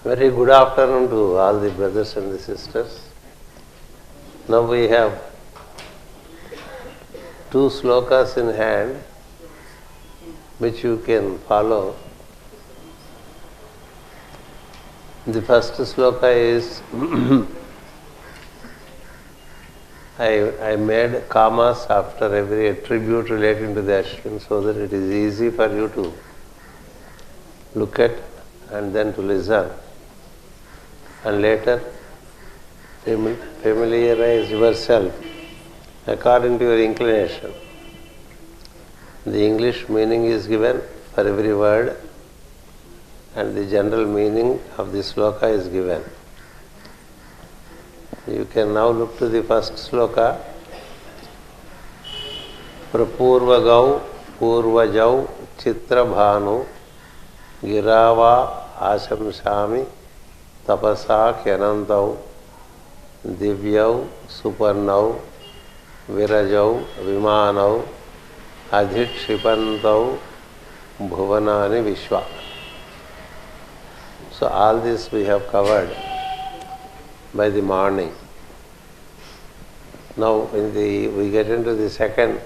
Very good afternoon to all the brothers and the sisters. Now we have two slokas in hand which you can follow. The first sloka is I made commas after every attribute relating to the Aswins so that it is easy for you to look at and then to listen. And later familiarize yourself according to your inclination. The English meaning is given for every word and the general meaning of the sloka is given. You can now look to the first sloka. Prapurvagau purvajau chitrabhanu girava ashamsami tapasa kyanantau divyau suparnau virajau vimanau adhikshipantau bhuvanani vishwa. So all this we have covered by the morning. Now we get into the second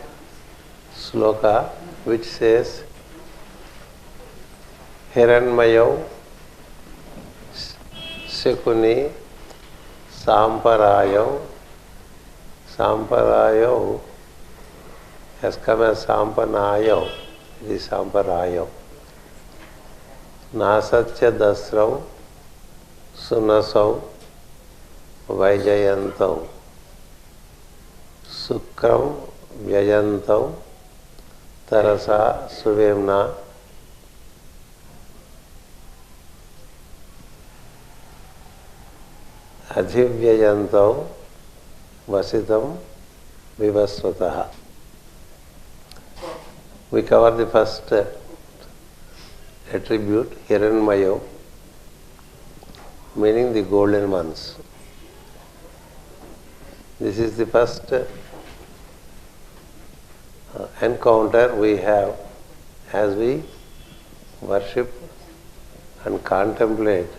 sloka which says Hiranmayau Shikuni Samparayau. Samparayau has come as Sampanayau. It is Samparayau. Nasatya Dasrau Sunasau Vaijayantau Sukram Vyajantau Tarasa Suvemna Adhivyajantau Vasitam Vivasvataha. We cover the first attribute, Hiranmayo, meaning the golden ones. This is the first encounter we have as we worship and contemplate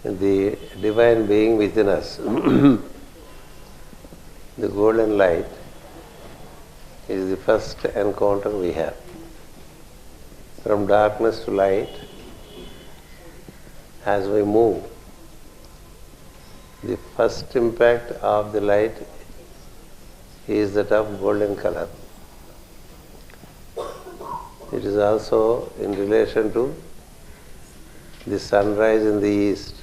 the divine being within us. The golden light is the first encounter we have. From darkness to light, as we move, the first impact of the light is that of golden color. It is also in relation to the sunrise in the east,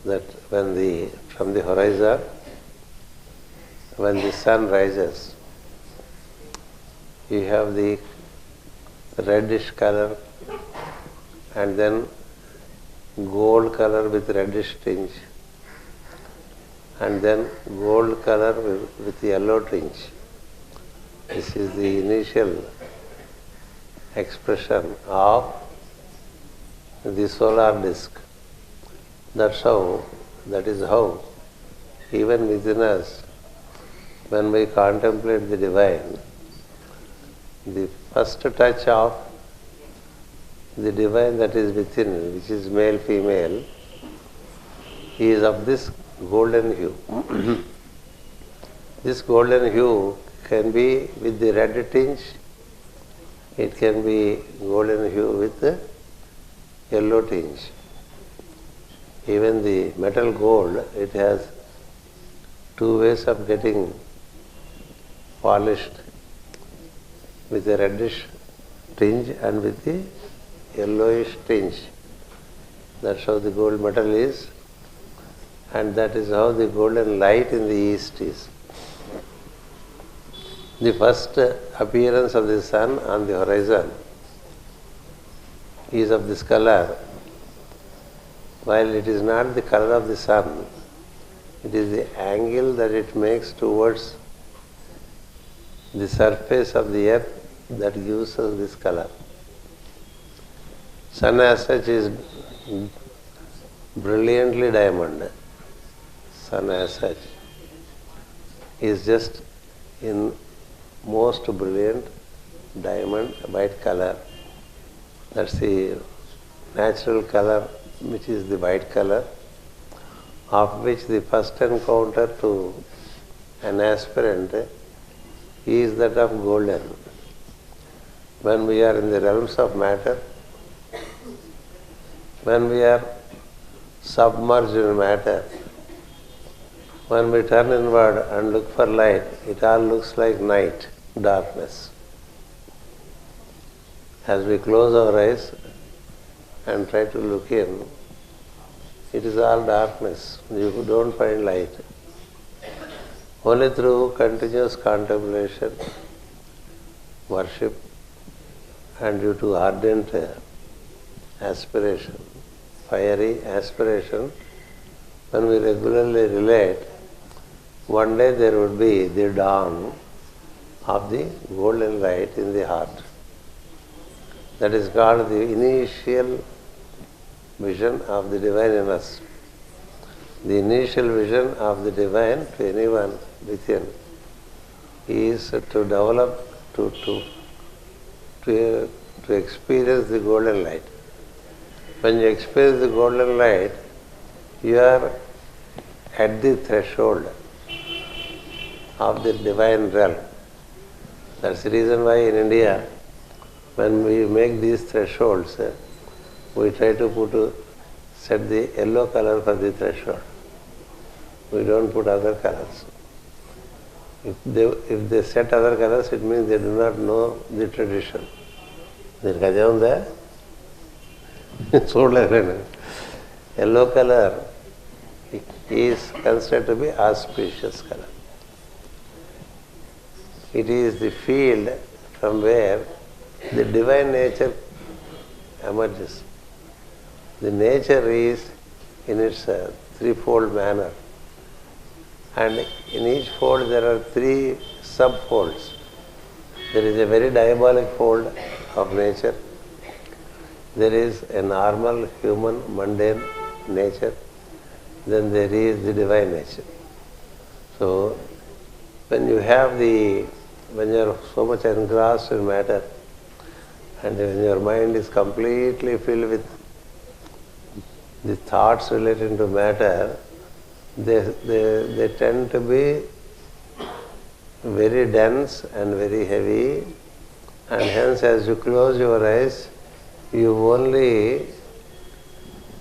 that from the horizon, when the sun rises, you have the reddish color and then gold color with reddish tinge and then gold color with yellow tinge. This is the initial expression of the solar disk. That is how even within us, when we contemplate the divine, the first touch of the divine that is within, which is male, female, is of this golden hue. This golden hue can be with the red tinge, it can be golden hue with the yellow tinge. Even the metal gold, it has two ways of getting polished, with a reddish tinge and with the yellowish tinge. That's how the gold metal is, and that is how the golden light in the east is. The first appearance of the sun on the horizon is of this color, while it is not the color of the sun, it is the angle that it makes towards the surface of the earth that gives us this color. Sun as such is brilliantly diamond. Sun as such is just in most brilliant diamond white color. That's the natural color, which is the white color, of which the first encounter to an aspirant is that of golden. When we are in the realms of matter, when we are submerged in matter, when we turn inward and look for light, it all looks like night, darkness. As we close our eyes and try to look in, it is all darkness. You don't find light. Only through continuous contemplation, worship, and due to ardent aspiration, fiery aspiration, when we regularly relate, one day there would be the dawn of the golden light in the heart. That is called the initial vision of the divine in us. The initial vision of the divine to anyone within is to develop, to experience the golden light. When you experience the golden light, you are at the threshold of the divine realm. That's the reason why in India, when we make these thresholds, we try to set the yellow color for the threshold. We don't put other colors. If they set other colors, it means they do not know the tradition. దీనికి అదే ఉందా? చూడలేదు. Yellow color is considered to be auspicious color. It is the field from where the divine nature emerges. The nature is in its threefold manner. And in each fold there are three sub-folds. There is a very diabolic fold of nature. There is a normal, human, mundane nature. Then there is the divine nature. So, when you are so much engrossed in matter, and when your mind is completely filled with the thoughts relating to matter, they tend to be very dense and very heavy, and hence as you close your eyes, you only,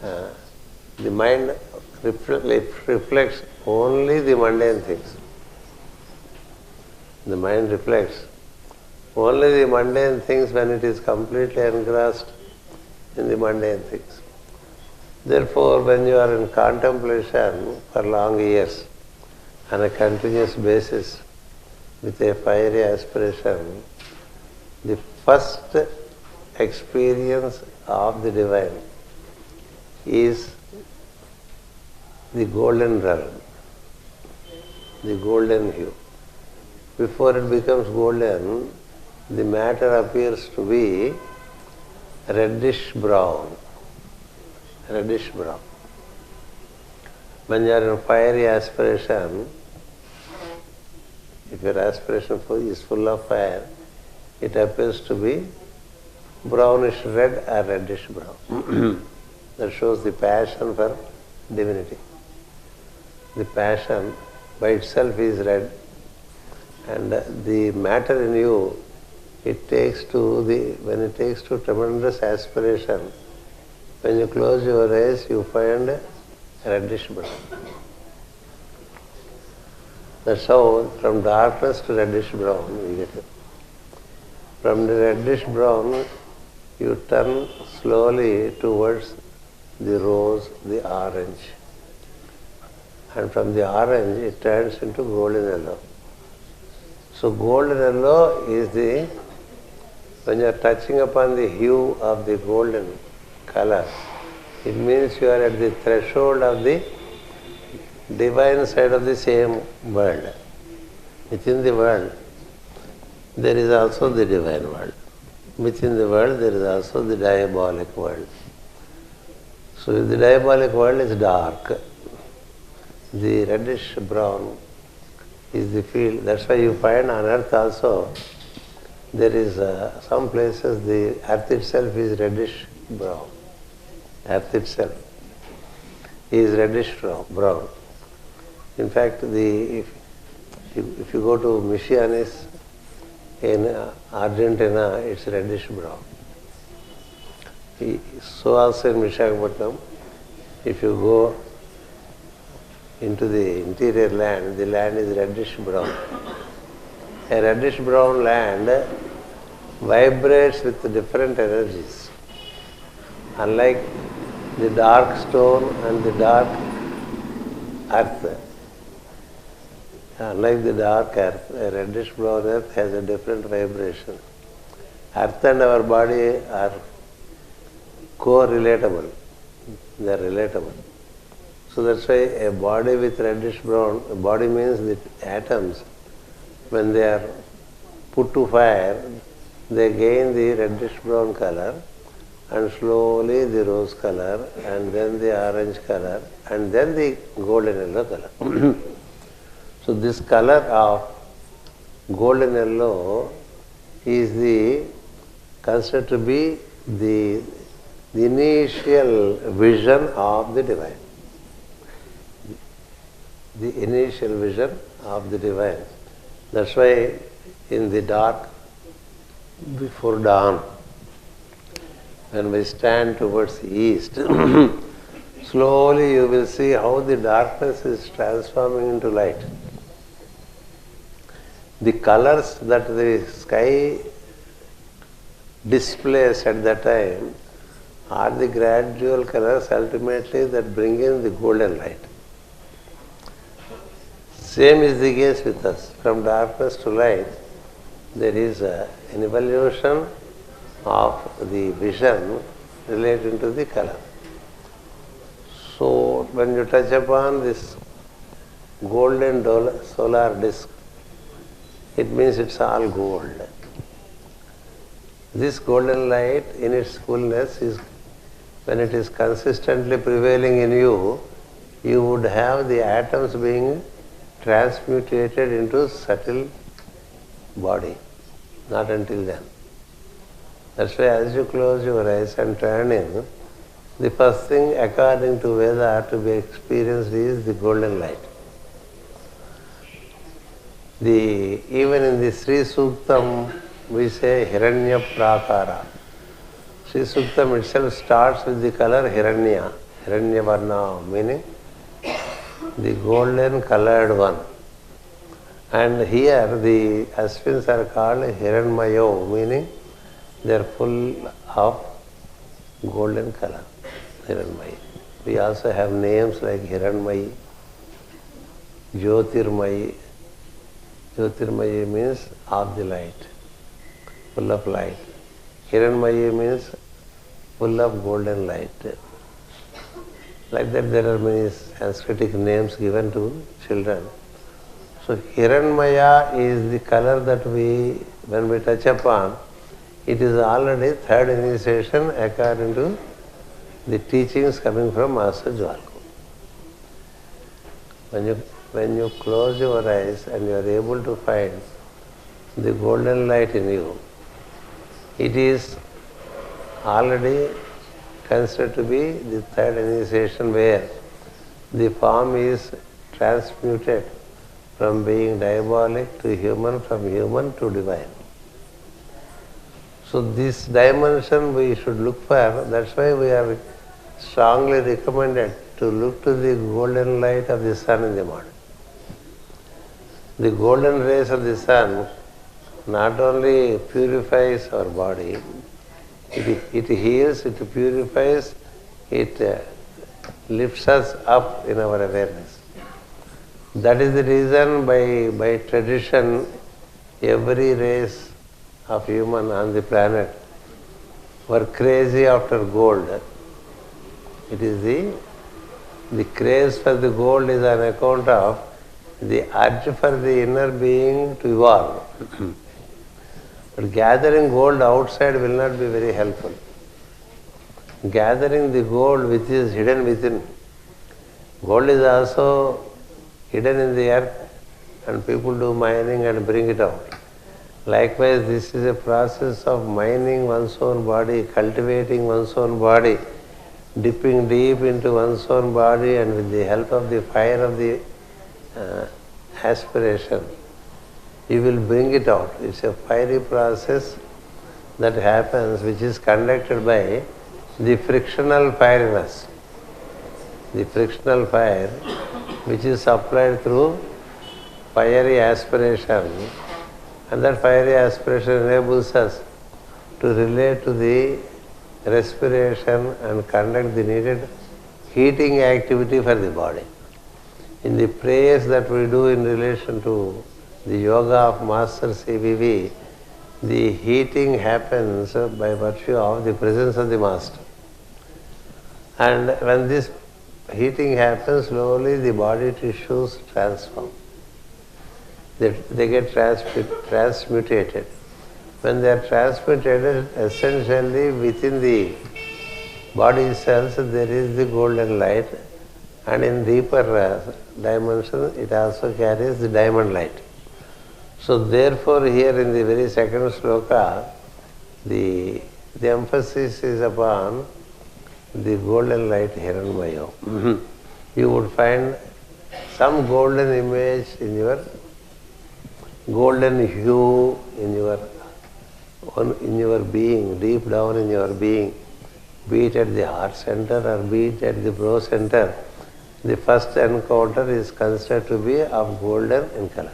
the mind reflects only the mundane things. The mind reflects only the mundane things when it is completely engrossed in the mundane things. Therefore, when you are in contemplation for long years on a continuous basis with a fiery aspiration, the first experience of the divine is the golden realm, the golden hue. Before it becomes golden, the matter appears to be reddish brown. Reddish brown. When you are in fiery aspiration, if your aspiration is full of fire, it appears to be brownish red or reddish brown. That shows the passion for divinity. The passion by itself is red, and the matter in you, when it takes to tremendous aspiration, when you close your eyes, you find a reddish brown. That's how from darkness to reddish brown you get it. From the reddish brown, you turn slowly towards the rose, the orange. And from the orange, it turns into golden yellow. So golden yellow is when you are touching upon the hue of the golden color, it means you are at the threshold of the divine side of the same world. Within the world, there is also the divine world. Within the world, there is also the diabolic world. So if the diabolic world is dark, the reddish brown is the field. That's why you find on earth also, there is some places the earth itself is reddish brown. earth itself, is reddish brown. In fact, if you go to Misiones in Argentina, it's reddish brown. So also in Visakhapatnam, if you go into the interior land, the land is reddish brown. A reddish brown land vibrates with different energies. Unlike the dark stone and the dark earth, unlike the dark earth, a reddish brown earth has a different vibration. Earth and our body are co-relatable. They are relatable. So that's why a body with reddish brown, a body means the atoms, when they are put to fire, they gain the reddish brown color, and slowly the rose color, and then the orange color, and then the golden yellow color. So this color of golden yellow is considered to be the initial vision of the divine. The initial vision of the divine. That's why in the dark, before dawn, when we stand towards the east, slowly you will see how the darkness is transforming into light. The colors that the sky displays at that time are the gradual colors ultimately that bring in the golden light. Same is the case with us. From darkness to light, there is an evolution of the vision relating to the color. So when you touch upon this golden solar disk, it means it's all gold. This golden light in its fullness is, when it is consistently prevailing in you, you would have the atoms being transmutated into subtle body. Not until then. That's why as you close your eyes and turn in, the first thing according to Veda to be experienced is the golden light. Even in the Sri Suktam, we say Hiranya Prakara. Sri Suktam itself starts with the color Hiranya, Hiranya Varna, meaning the golden colored one. And here the Aswins are called Hiranmayo, meaning they are full of golden color, Hiranmayi. We also have names like Hiranmayi, Jyotirmayi. Jyotirmayi means of the light, full of light. Hiranmayi means full of golden light. Like that there are many Sanskritic names given to children. So Hiranmaya is the color that when we touch upon, it is already third initiation according to the teachings coming from Master Jwalku. When you close your eyes and you are able to find the golden light in you, it is already considered to be the third initiation where the form is transmuted from being diabolic to human, from human to divine. So this dimension we should look for. That's why we are strongly recommended to look to the golden light of the sun in the morning. The golden rays of the sun not only purifies our body, it heals, it purifies, it lifts us up in our awareness. That is the reason by tradition, every race of human on the planet were crazy after gold. It is the craze for the gold is on account of the urge for the inner being to evolve. But gathering gold outside will not be very helpful. Gathering the gold which is hidden within. Gold is also hidden in the earth and people do mining and bring it out. Likewise, this is a process of mining one's own body, cultivating one's own body. dipping deep into one's own body, and with the help of the fire of the aspiration, you will bring it out. It's a fiery process that happens, which is conducted by the frictional fieriness. The frictional fire, which is supplied through fiery aspiration, and that fiery aspiration enables us to relate to the respiration and conduct the needed heating activity for the body. In the prayers that we do in relation to the yoga of Master CVV, the heating happens by virtue of the presence of the Master. And when this heating happens, slowly the body tissues transform. They get transmutated. When they are transmutated, essentially within the body cells there is the golden light, and in deeper dimension it also carries the diamond light. So therefore here in the very second sloka, the emphasis is upon the golden light Hiranmayo. You would find some golden image in your golden hue in your being, deep down in your being, be it at the heart center or be it at the brow center. The first encounter is considered to be of golden in color.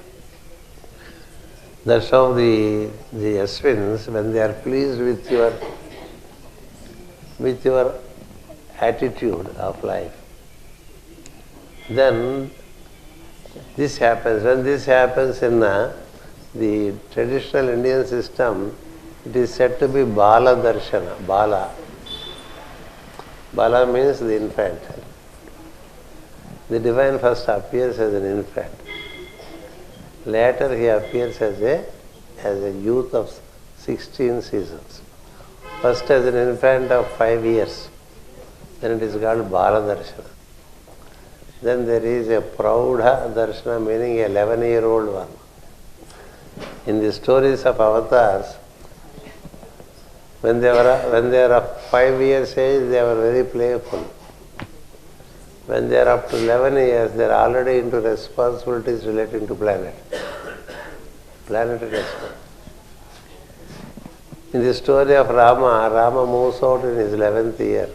That's how the Aswins, when they are pleased with your attitude of life, then this happens. When this happens in the traditional Indian system, it is said to be Bala Darshana. Bala means the infant. The divine first appears as an infant. Later he appears as a youth of 16 seasons. First as an infant of 5 years. Then it is called Bala Darshana. Then there is a Praudha Darshana, meaning a 11-year-old one. In the stories of avatars, when they are of 5 years age, they were very playful. When they are up to 11 years, they are already into responsibilities relating to planetary responsibility. In the story of Rama moves out in his 11th year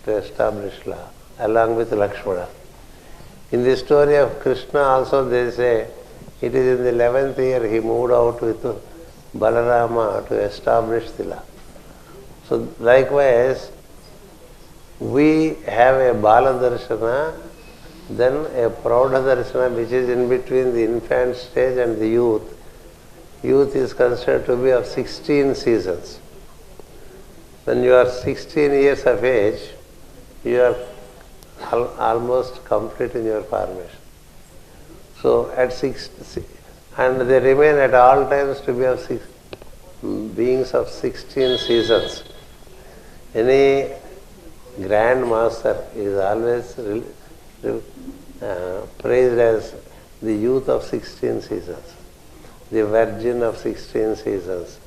to establish law, along with Lakshmana. In the story of Krishna also they say it is in the 11th year he moved out with Balarama to establish the law. So likewise, we have a Bala Darshana, then a Praudha Darshana, which is in between the infant stage and the youth. Youth is considered to be of 16 seasons. When you are 16 years of age, you are almost complete in your formation. So at 6, and they remain at all times to be of beings of 16 seasons. Any Grand Master is always praised as the youth of 16 seasons, the virgin of 16 seasons,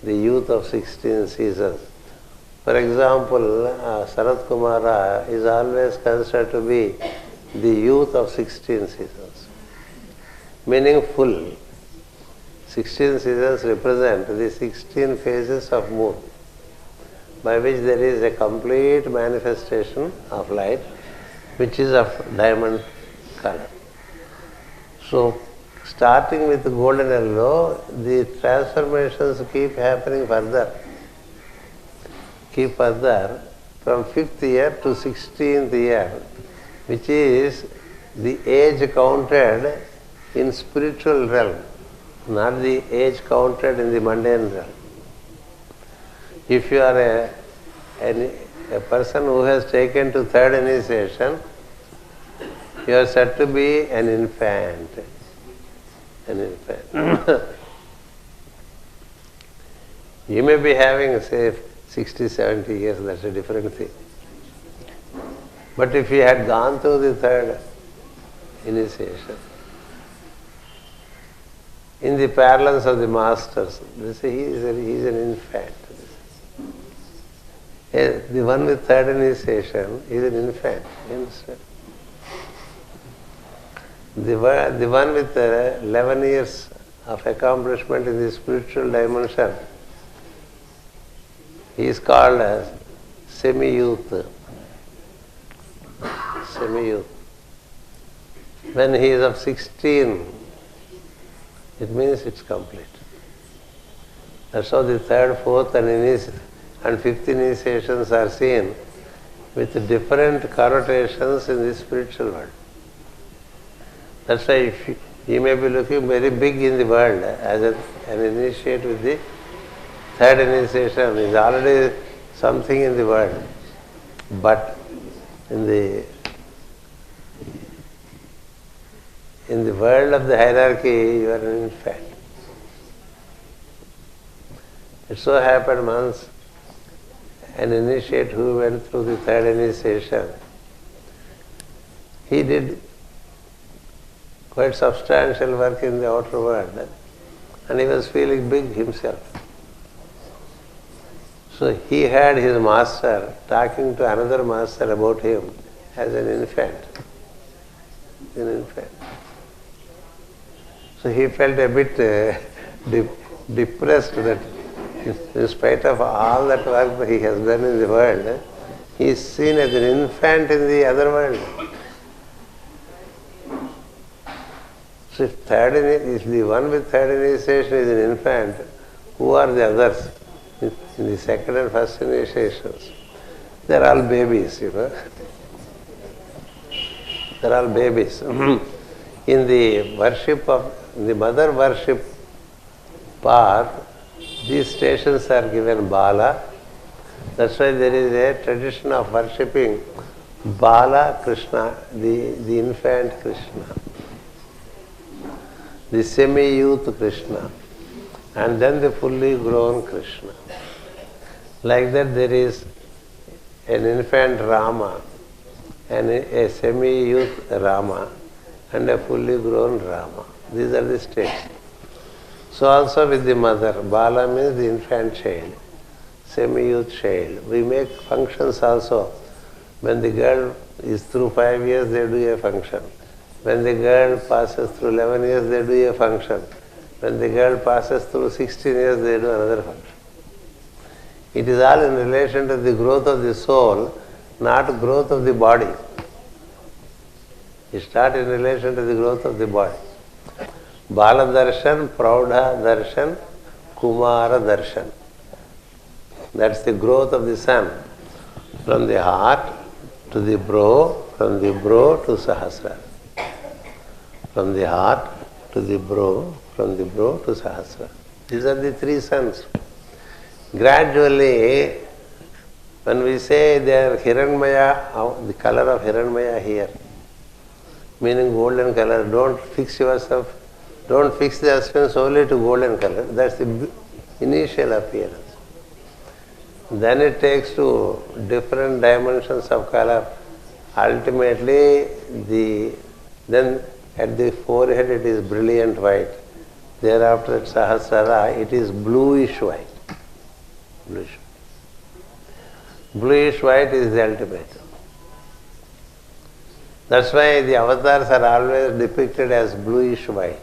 the youth of 16 seasons. For example, Sanat Kumara is always considered to be the youth of 16 seasons, meaning full. 16 seasons represent the 16 phases of moon, by which there is a complete manifestation of light, which is of diamond color. So, starting with golden yellow, the transformations keep happening further. From 5th year to 16th year, which is the age counted in spiritual realm, not the age counted in the mundane realm. If you are a person who has taken to 3rd initiation, you are said to be an infant. You may be having, say, 60, 70 years, that's a different thing. But if you had gone through the 3rd initiation, in the parlance of the masters, they say he is an infant. The one with third initiation is an infant. You understand? The one with 11 years of accomplishment in the spiritual dimension, he is called as semi-youth. Semi-youth. When he is of 16, it means it's complete. That's how the third, fourth and fifth initiations are seen with different connotations in the spiritual world. That's why if he may be looking very big in the world as an initiate with the third initiation. He is already something in the world. But in the world of the hierarchy, you are an infant. It so happened once an initiate who went through the third initiation, he did quite substantial work in the outer world, and he was feeling big himself. So he had his master talking to another master about him as an infant. An infant. So he felt a bit depressed that in spite of all that work that he has done in the world, he is seen as an infant in the other world. So if the one with third initiation is an infant, who are the others in the second and first initiations? They are all babies, you know. They are all babies. In the worship of the mother worship path, these stations are given Bala. That's why there is a tradition of worshipping Bala Krishna, the infant Krishna, the semi-youth Krishna, and then the fully grown Krishna. Like that there is an infant Rama, and a semi-youth Rama, and a fully grown Rama. These are the stages. So also with the mother, Bala means the infant child, semi-youth child. We make functions also. When the girl is through 5 years, they do a function. When the girl passes through 11 years, they do a function. When the girl passes through 16 years, they do another function. It is all in relation to the growth of the soul, not growth of the body. It starts in relation to the growth of the body. Bala darshan, Praudha darshan, Kumara darshan. That's the growth of the sun. From the heart to the brow, from the brow to Sahasrara. From the heart to the brow, from the brow to Sahasrara. These are the three suns. Gradually, when we say they are Hiranmaya, the color of Hiranmaya here, meaning golden color, don't fix yourself. Don't fix the Aswins only to golden color. That's the initial appearance. Then it takes to different dimensions of color. Ultimately, then at the forehead it is brilliant white. Thereafter at Sahasrara it is bluish white. Bluish. Bluish white is the ultimate. That's why the avatars are always depicted as bluish white.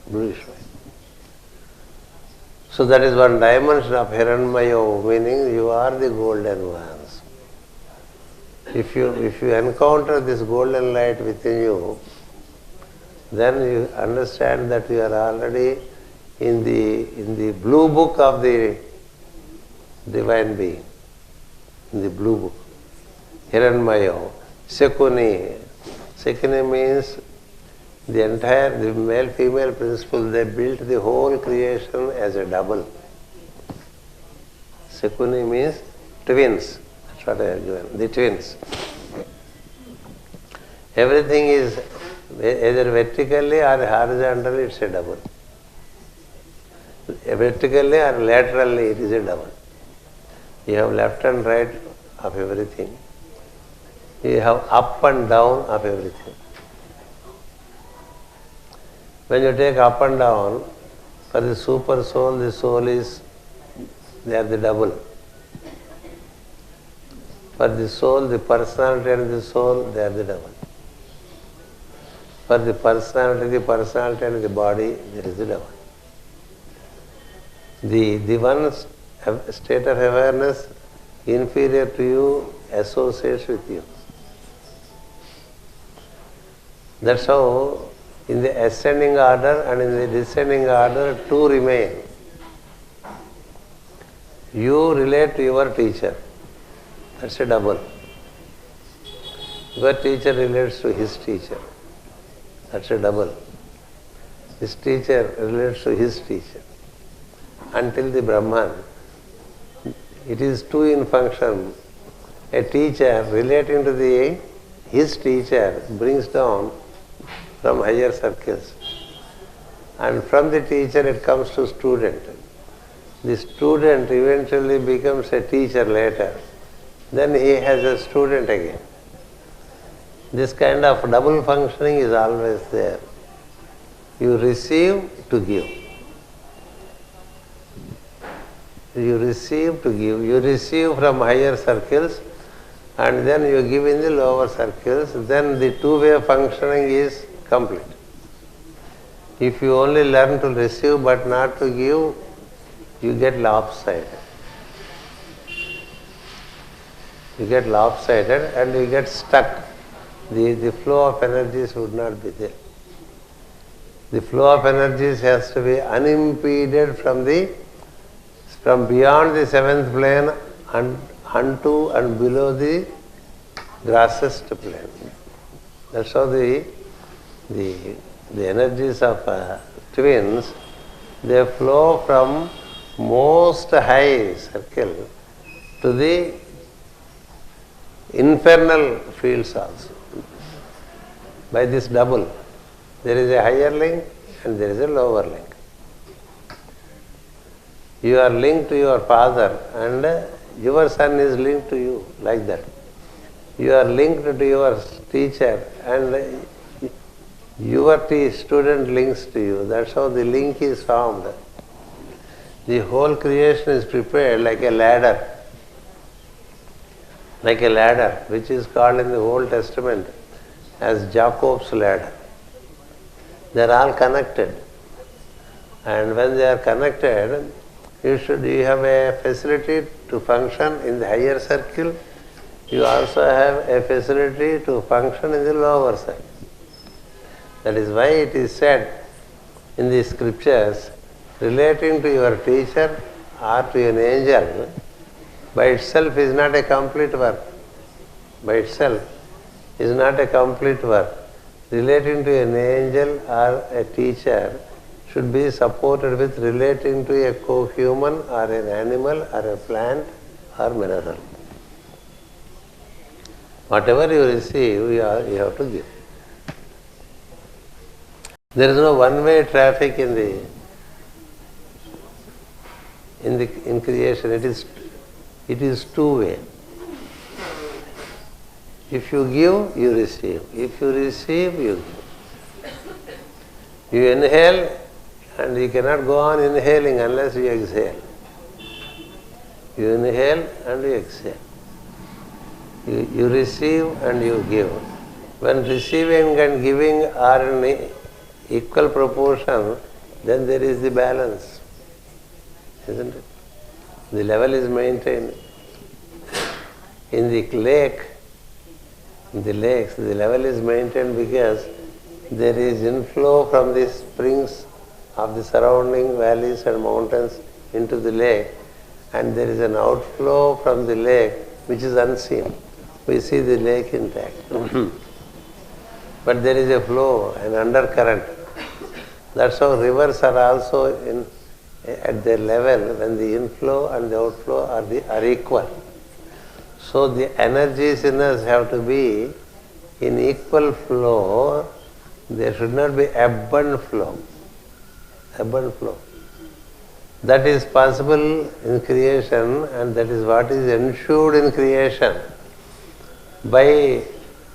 Bluish white. So that is one dimension of Hiranmaya, meaning you are the golden ones. If you encounter this golden light within you, then you understand that you are already in the blue book of the divine being. In the blue book. Hiranmaya. Sekuni. Sekuni means the male-female principle, they built the whole creation as a double. Sekuni means twins. That's what I have given. The twins. Everything is either vertically or horizontally, it's a double. Vertically or laterally, it is a double. You have left and right of everything. You have up and down of everything. When you take up and down, for the super soul, the soul is, they are the double. For the soul, the personality and the soul, they are the double. For the personality and the body, there is the double. The one state of awareness inferior to you associates with you. That's how in the ascending order and in the descending order, two remain. You relate to your teacher. That's a double. Your teacher relates to his teacher. That's a double. His teacher relates to his teacher. Until the Brahman, it is two in function. A teacher relating to his teacher brings down from higher circles. And from the teacher it comes to student. The student eventually becomes a teacher later. Then he has a student again. This kind of double functioning is always there. You receive to give. You receive to give. You receive from higher circles and then you give in the lower circles. Then the two-way functioning is complete. If you only learn to receive but not to give, you get lopsided. You get lopsided and you get stuck. The flow of energies would not be there. The flow of energies has to be unimpeded from beyond the seventh plane and unto and below the grossest plane. That's how the energies of twins, they flow from most high circle to the infernal fields also. By this double, there is a higher link and there is a lower link. You are linked to your father and your son is linked to you, like that. You are linked to your teacher and your student links to you. That's how the link is formed. The whole creation is prepared like a ladder. Like a ladder, which is called in the Old Testament as Jacob's ladder. They are all connected. And when they are connected, you have a facility to function in the higher circle. You also have a facility to function in the lower circle. That is why it is said in the scriptures, relating to your teacher or to an angel by itself is not a complete work. By itself is not a complete work. Relating to an angel or a teacher should be supported with relating to a co-human or an animal or a plant or mineral. Whatever you receive, you have to give. There is no one-way traffic in creation. It is two-way. If you give, you receive. If you receive, you give. You inhale and you cannot go on inhaling unless you exhale. You inhale and you exhale. You receive and you give. When receiving and giving are in equal proportion, then there is the balance. Isn't it? The level is maintained. In the lakes, the level is maintained because there is inflow from the springs of the surrounding valleys and mountains into the lake, and there is an outflow from the lake which is unseen. We see the lake intact. But there is a flow, an undercurrent. That's how rivers are also at their level when the inflow and the outflow are equal. So the energies in us have to be in equal flow. There should not be ebb and flow. Ebb and flow. That is possible in creation, and that is what is ensured in creation by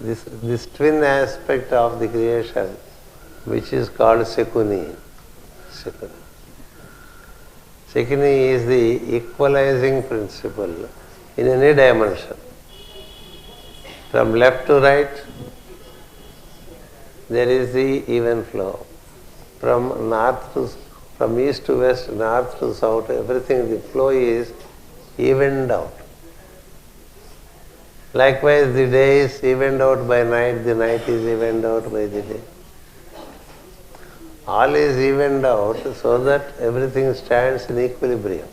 this twin aspect of the creation, which is called Sekuni. Sekuni is the equalizing principle in any dimension. From left to right, there is the even flow. From east to west, north to south, everything, the flow is evened out. Likewise, the day is evened out by night, the night is evened out by the day. All is evened out so that everything stands in equilibrium.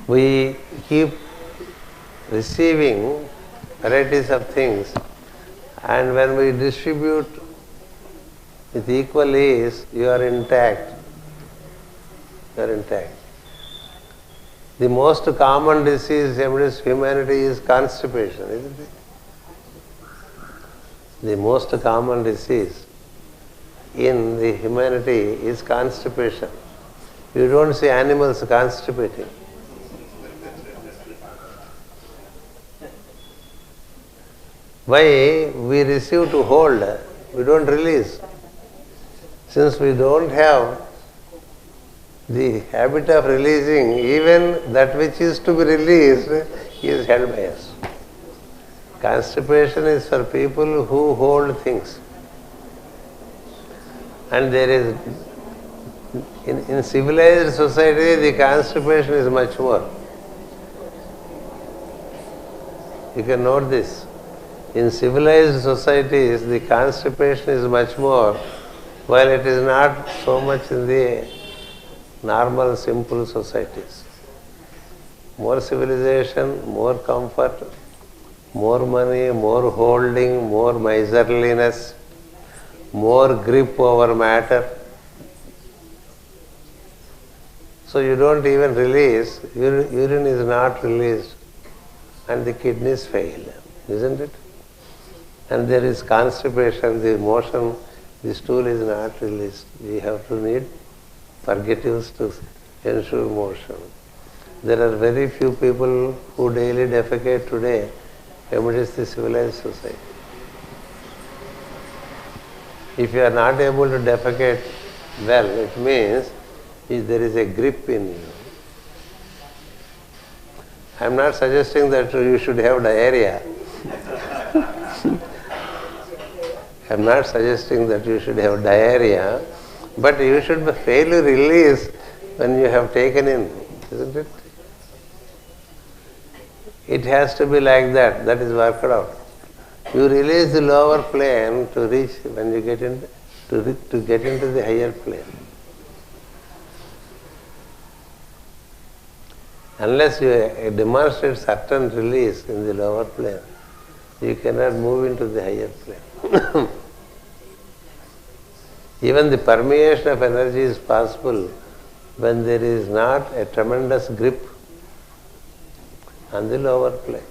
We keep receiving varieties of things, and when we distribute with equal ease, you are intact. You are intact. The most common disease amidst humanity is constipation, isn't it? The most common disease in the humanity is constipation. You don't see animals constipating. Why? We receive to hold, we don't release. Since we don't have the habit of releasing, even that which is to be released is held by us. Constipation is for people who hold things. And there is, in civilized society, the constipation is much more. You can note this. In civilized societies, the constipation is much more, while it is not so much in the normal, simple societies. More civilization, more comfort, more money, more holding, more miserliness, more grip over matter. So you don't even release, urine is not released, and the kidneys fail, isn't it? And there is constipation, the motion, the stool is not released. We have to need purgatives to ensure motion. There are very few people who daily defecate today amidst the civilized society. If you are not able to defecate well, it means there is a grip in you. I am not suggesting that you should have diarrhea. I am not suggesting that you should have diarrhea, but you should fail to release when you have taken in, isn't it? It has to be like that. That is worked out. You release the lower plane to reach when you get into to get into the higher plane. Unless you demonstrate certain release in the lower plane, you cannot move into the higher plane. Even the permeation of energy is possible when there is not a tremendous grip on the lower plane.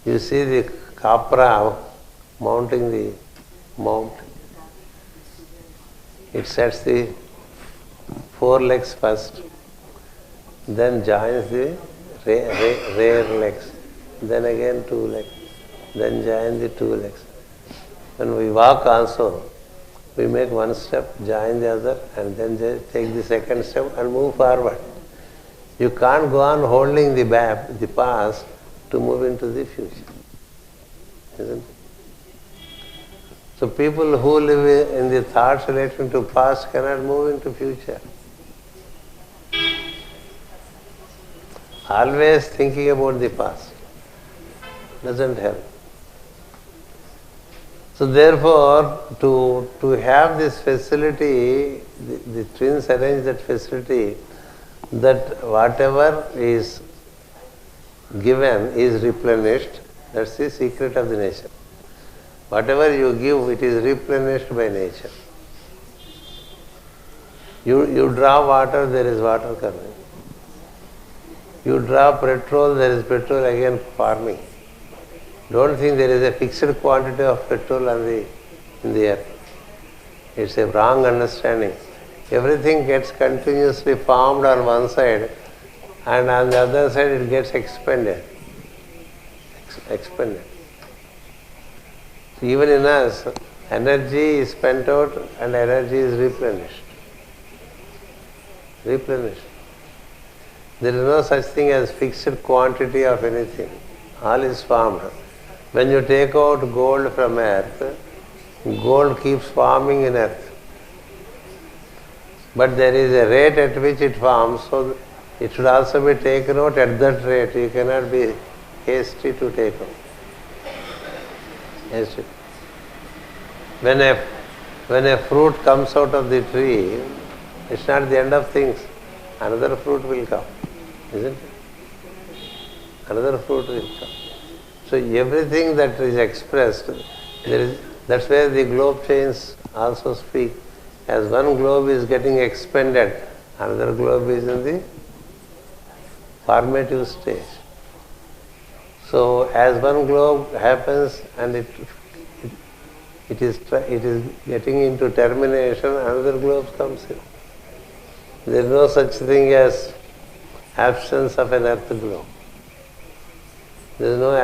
You see the capra mounting the mount. It sets the 4 legs first, then joins the rear legs, then again 2 legs, then join the 2 legs. When we walk also, we make one step, join the other, and then take the second step and move forward. You can't go on holding the past to move into the future. Isn't it? So people who live in the thoughts relating to past cannot move into future. Always thinking about the past doesn't help. So therefore, to have this facility, the twins arrange that facility, that whatever is given is replenished. That's the secret of the nature. Whatever you give, it is replenished by nature. You draw water, there is water coming. You draw petrol, there is petrol again forming. Don't think there is a fixed quantity of petrol in the earth. It's a wrong understanding. Everything gets continuously formed on one side, and on the other side it gets expended. Expended. So even in us, energy is spent out and energy is replenished. Replenished. There is no such thing as fixed quantity of anything. All is formed. When you take out gold from earth, gold keeps forming in earth. But there is a rate at which it forms, so it should also be taken out at that rate. You cannot be hasty to take out. Hasty. When a fruit comes out of the tree, it's not the end of things. Another fruit will come, isn't it? Another fruit will come. So everything that is expressed, that's where the globe chains also speak. As one globe is getting expanded, another globe is in the formative stage. So as one globe happens and it is getting into termination, another globe comes in. There is no such thing as absence of an earth globe. There is no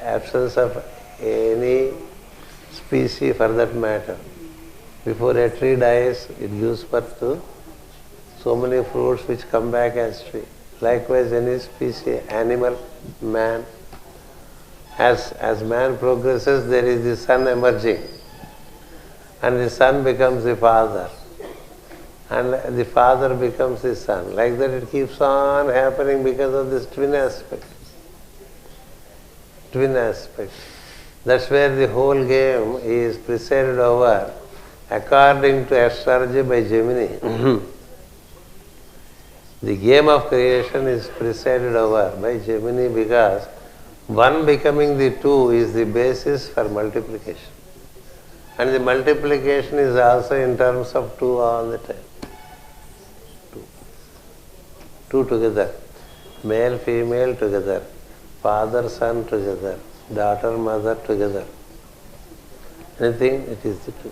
absence of any species for that matter. Before a tree dies, it gives birth to so many fruits which come back as tree. Likewise, any species, animal, man. As man progresses, there is the sun emerging. And the son becomes the father. And the father becomes the son. Like that it keeps on happening because of this twin aspect. Twin aspect. That's where the whole game is presided over according to astrology by Gemini. The game of creation is presided over by Gemini because one becoming the two is the basis for multiplication. And the multiplication is also in terms of two all the time. Two together. Male, female together. Father, son together. Daughter, mother together. Anything, it is the two.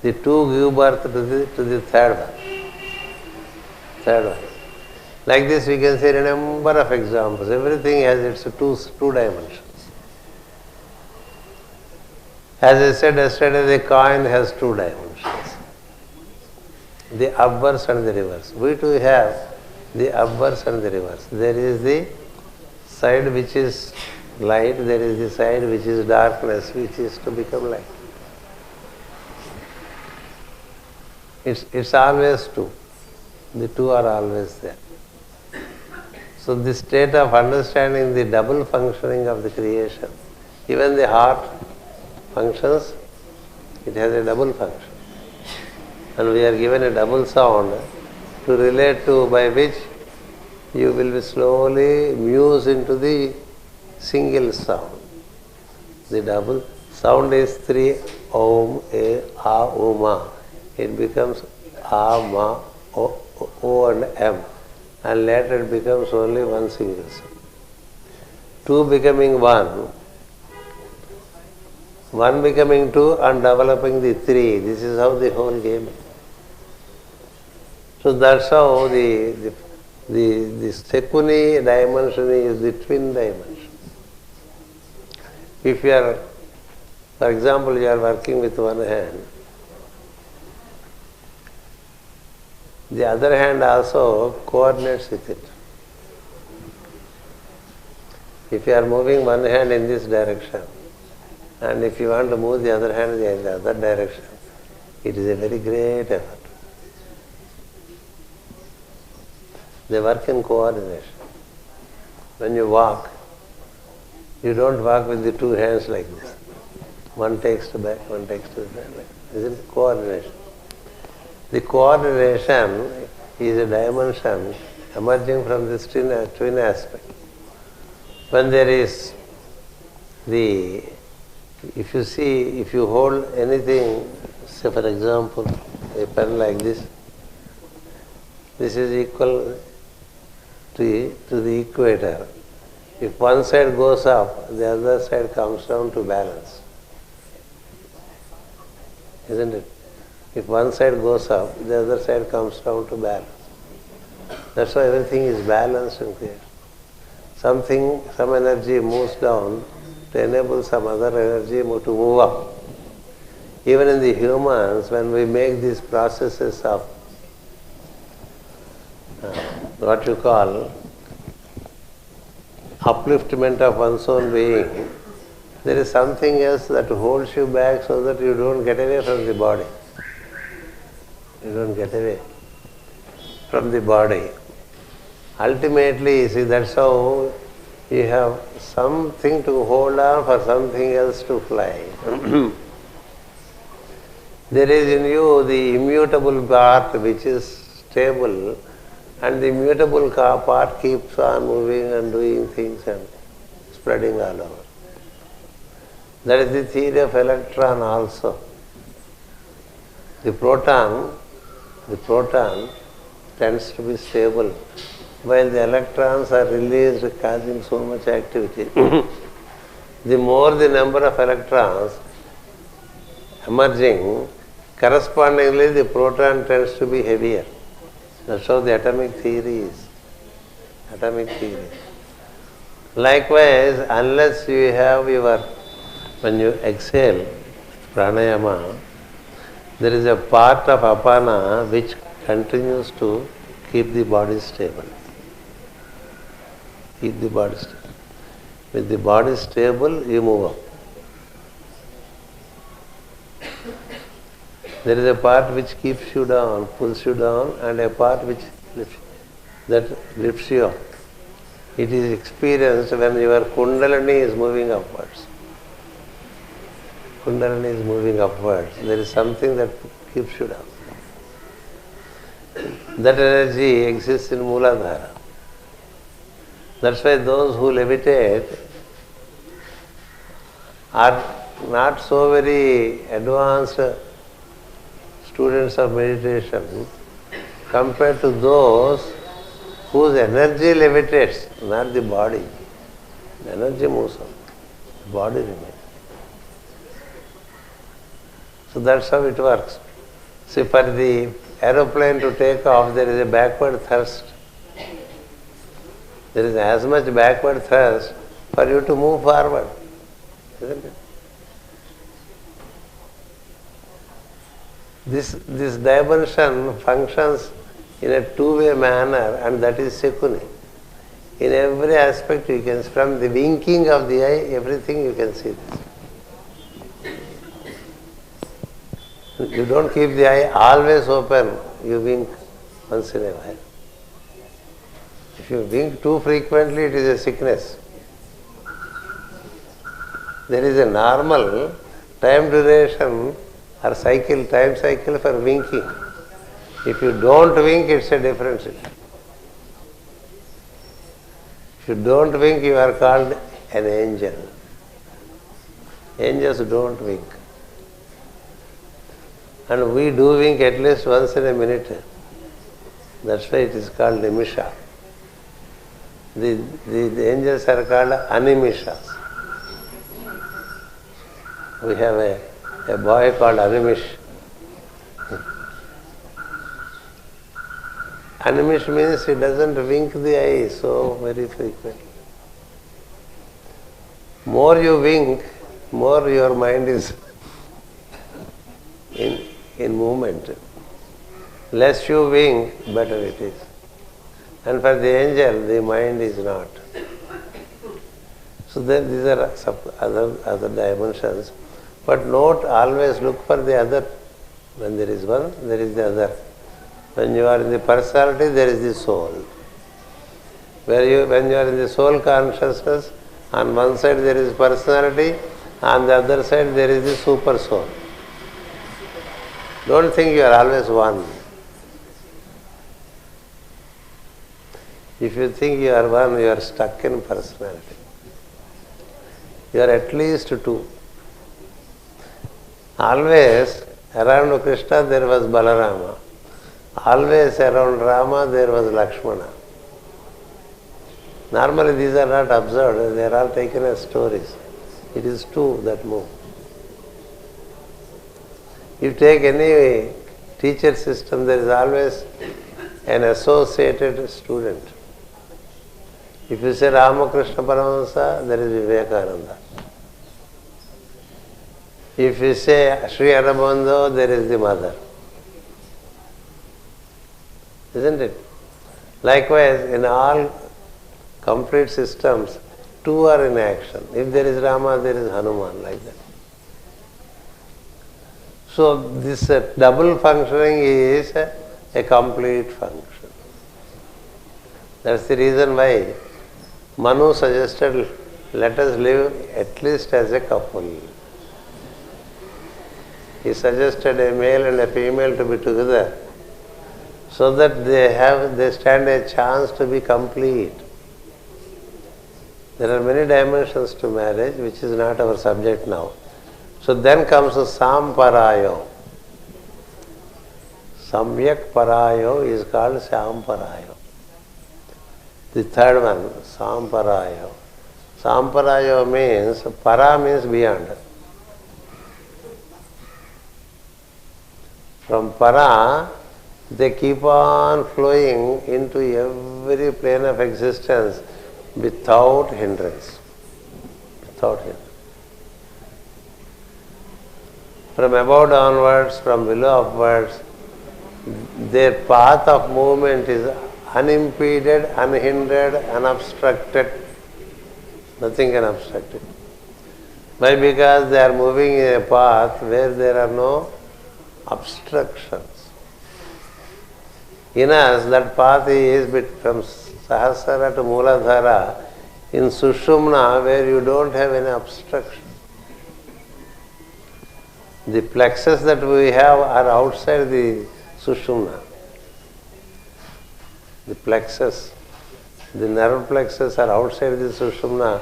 The two give birth to the third one. Third one. Like this we can say a number of examples. Everything has its two dimensions. As I said yesterday, the coin has two dimensions. The upwards and the reverse. We too have the upwards and the reverse. There is the side which is light, there is the side which is darkness, which is to become light. It's always two. The two are always there. So the state of understanding the double functioning of the creation, even the heart functions, it has a double function. And we are given a double sound to relate to, by which you will be slowly muse into the single sound. The double sound is 3 Om, A, A, Uma. It becomes A, Ma, O and M. And later it becomes only one single sound. Two becoming one becoming two and developing the three. This is how the whole game is. So that's how the Sekuni dimension is the twin dimension. If you are, for example, you are working with one hand, the other hand also coordinates with it. If you are moving one hand in this direction, and if you want to move the other hand in the other direction, it is a very great effort. They work in coordination. When you walk, you don't walk with the two hands like this. One takes to back, one takes to the back. Isn't it coordination? The coordination is a dimension emerging from this twin aspect. When there is if you hold anything, say for example, a pen like this is equal to the equator. If one side goes up, the other side comes down to balance. Isn't it? If one side goes up, the other side comes down to balance. That's why everything is balanced in creation. Some energy moves down to enable some other energy to move up. Even in the humans, when we make these processes of what you call upliftment of one's own being, there is something else that holds you back so that you don't get away from the body. You don't get away from the body. Ultimately, see, that's how you have something to hold on for something else to fly. There is in you the immutable part which is stable, and the immutable part keeps on moving and doing things and spreading all over. That is the theory of electron also. The proton tends to be stable, while the electrons are released causing so much activity. The more the number of electrons emerging, correspondingly the proton tends to be heavier. That's how the atomic theory is. Atomic theory. Likewise, unless you have when you exhale, pranayama, there is a part of apana which continues to keep the body stable. Keep the body stable. With the body stable, you move up. There is a part which keeps you down, pulls you down, and a part which lifts you up. It is experienced when your kundalini is moving upwards. Kundalini is moving upwards. There is something that keeps you down. That energy exists in Mooladhara. That's why those who levitate are not so very advanced students of meditation compared to those whose energy levitates, not the body. The energy moves on. The body remains. So that's how it works. See, for the aeroplane to take off, there is a backward thrust. There is as much backward thrust for you to move forward, isn't it? This dimension functions in a two-way manner, and that is Sekuni. In every aspect you can, from the winking of the eye, everything you can see this. You don't keep the eye always open, you wink once in a while. If you wink too frequently, it is a sickness. There is a normal time duration or time cycle for winking. If you don't wink, it's a different situation. If you don't wink, you are called an angel. Angels don't wink. And we do wink at least once in a minute. That's why it is called nimisha. The angels are called animishas. We have a boy called Animish. Animish means he doesn't wink the eye so very frequently. More you wink, more your mind is in movement. Less you wink, better it is. And for the angel, the mind is not. So then these are other dimensions. But note, always look for the other. When there is one, there is the other. When you are in the personality, there is the soul. When you are in the soul consciousness, on one side there is personality, on the other side there is the super soul. Don't think you are always one. If you think you are one, you are stuck in personality. You are at least two. Always around Krishna there was Balarama. Always around Rama there was Lakshmana. Normally these are not observed, they are all taken as stories. It is two that move. You take any teacher system, there is always an associated student. If you say Ramakrishna Paramahansa, there is Vivekananda. If you say Sri Aurobindo, there is the mother. Isn't it? Likewise, in all complete systems, two are in action. If there is Rama, there is Hanuman, like that. So this double functioning is a complete function. That's the reason why Manu suggested, let us live at least as a couple. He suggested a male and a female to be together so that they stand a chance to be complete. There are many dimensions to marriage, which is not our subject now. So then comes the Samparayo. Samyak Parayo is called Samparayo. The third one, Samparayo. Samparayo means, para means beyond. From para, they keep on flowing into every plane of existence without hindrance. Without hindrance. From above downwards, from below upwards, their path of movement is unimpeded, unhindered, unobstructed. Nothing can obstruct it. Why? Because they are moving in a path where there are no obstructions. In us, that path is from Sahasrara to Mooladhara in Sushumna, where you don't have any obstruction. The plexus that we have are outside the Sushumna. The plexus, the nerve plexus are outside the Sushumna.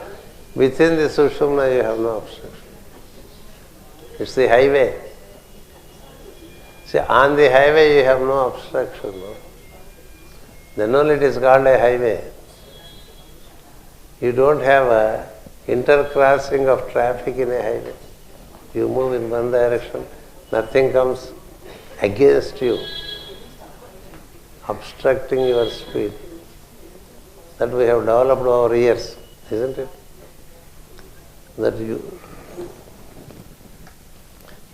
Within the Sushumna you have no obstruction. It's the highway. See, on the highway you have no obstruction. No? Then only it is called a highway. You don't have a intercrossing of traffic in a highway. You move in one direction, nothing comes against you, obstructing your speed. That we have developed over years, isn't it?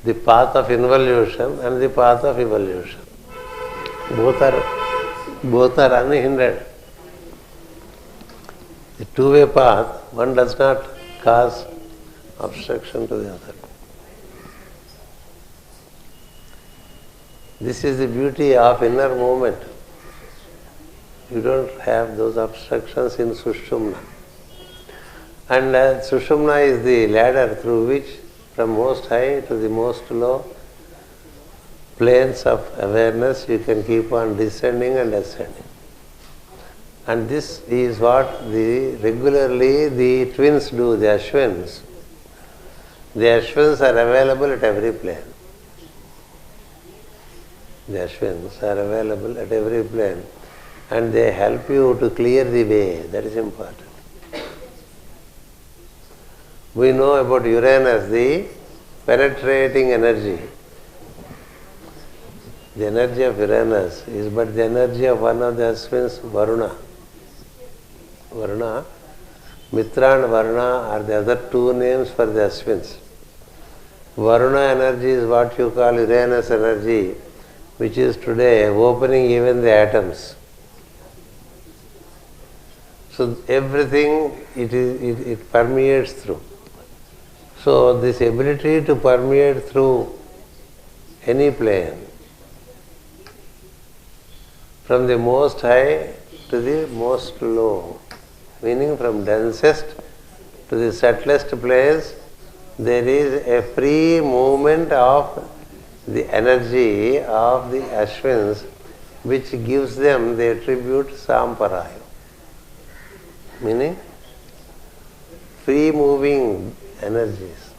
The path of involution and the path of evolution. Both are unhindered. The two-way path, one does not cause obstruction to the other. This is the beauty of inner movement. You don't have those obstructions in Sushumna. And Sushumna is the ladder through which, from most high to the most low planes of awareness, you can keep on descending and ascending. And this is what regularly the twins do, the Aswins. The Aswins are available at every plane. The Aswins are available at every plane, and they help you to clear the way. That is important. We know about Uranus, the penetrating energy. The energy of Uranus is but the energy of one of the Aswins, Varuna. Varuna, Mitra and Varuna are the other two names for the Aswins. Varuna energy is what you call Uranus energy, which is today opening even the atoms. So everything it permeates through. So this ability to permeate through any plane, from the most high to the most low, meaning from densest to the subtlest place, there is a free movement of the energy of the Aswins, which gives them the attribute Samparaya, meaning free moving energies.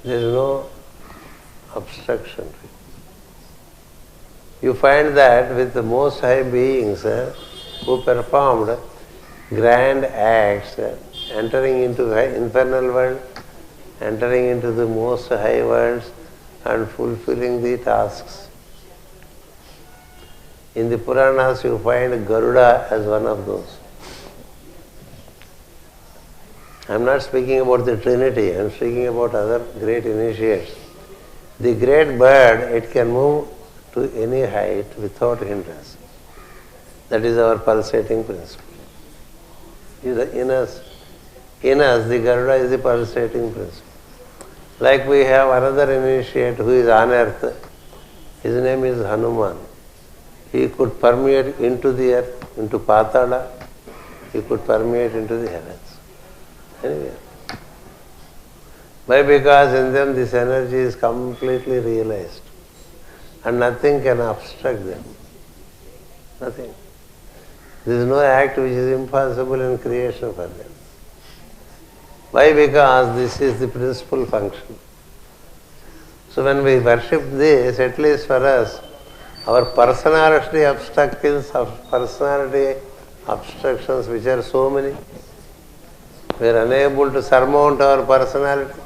There is no obstruction. You find that with the most high beings who performed grand acts, entering into the infernal world, entering into the most high worlds and fulfilling the tasks. In the Puranas you find Garuda as one of those. I am not speaking about the Trinity, I am speaking about other great initiates. The great bird, it can move to any height without hindrance. That is our pulsating principle. In us, the Garuda is the pulsating principle. Like we have another initiate who is on earth. His name is Hanuman. He could permeate into the earth, into Patala. He could permeate into the heavens. Anyway. Why? Because in them this energy is completely realized. And nothing can obstruct them. Nothing. There is no act which is impossible in creation for them. Why? Because this is the principal function. So when we worship this, at least for us, our personality obstructions, which are so many, we are unable to surmount our personality.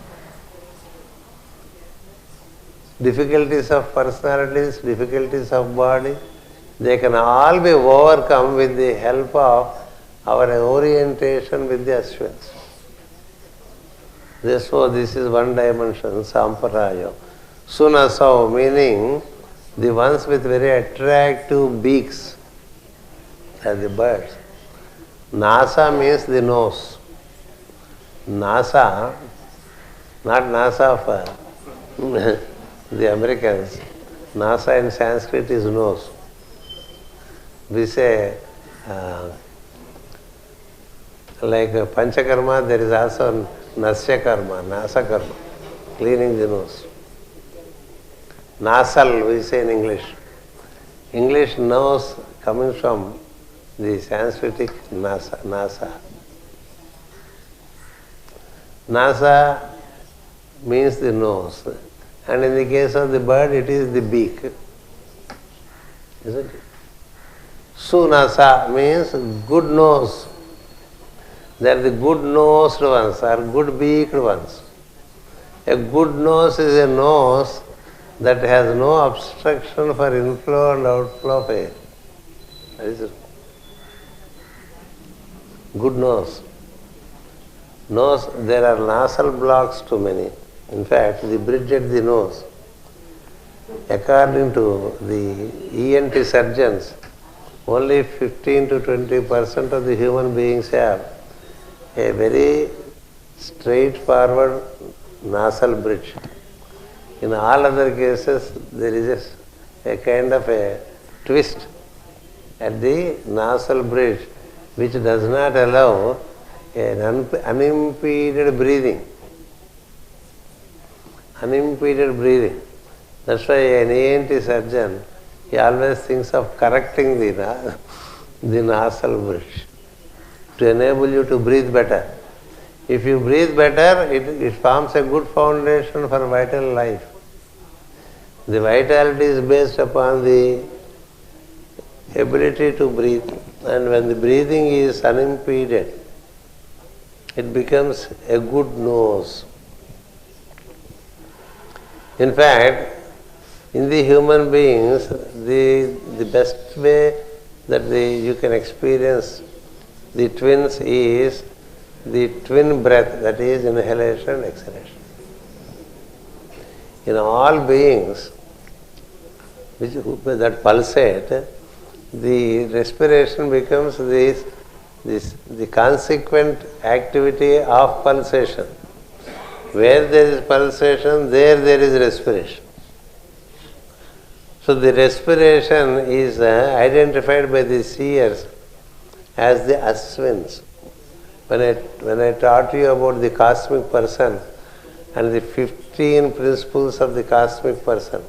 Difficulties of personalities, difficulties of body, they can all be overcome with the help of our orientation with the Aswins. Therefore, this is one dimension, Samparaya. Sunasau, meaning the ones with very attractive beaks, are the birds. Nasa means the nose. Nasa, not NASA for the Americans. NASA in Sanskrit is nose. We say, like Panchakarma, there is also Nasya Karma, Nasa Karma, cleaning the nose. Nasal, we say in English. English nose coming from the Sanskritic Nasa. Nasa means the nose. And in the case of the bird, it is the beak. Isn't it? Sunasa means good nose. They are the good-nosed ones, or good-beaked ones. A good nose is a nose that has no obstruction for inflow and outflow of air. That is it. Good nose. Nose, there are nasal blocks too many. In fact, the bridge at the nose, according to the ENT surgeons, only 15 to 20% of the human beings have a very straightforward nasal bridge. In all other cases, there is a kind of a twist at the nasal bridge which does not allow an unimpeded breathing. Unimpeded breathing. That's why an ENT surgeon, he always thinks of correcting the nasal bridge to enable you to breathe better. If you breathe better, it forms a good foundation for vital life. The vitality is based upon the ability to breathe. And when the breathing is unimpeded, it becomes a good nose. In fact, in the human beings, the best way that you can experience the twins is the twin breath, that is inhalation and exhalation. In all beings that pulsate, the respiration becomes the consequent activity of pulsation. Where there is pulsation, there is respiration. So the respiration is identified by the seers as the Aswins. When I taught you about the cosmic person and the 15 principles of the cosmic person,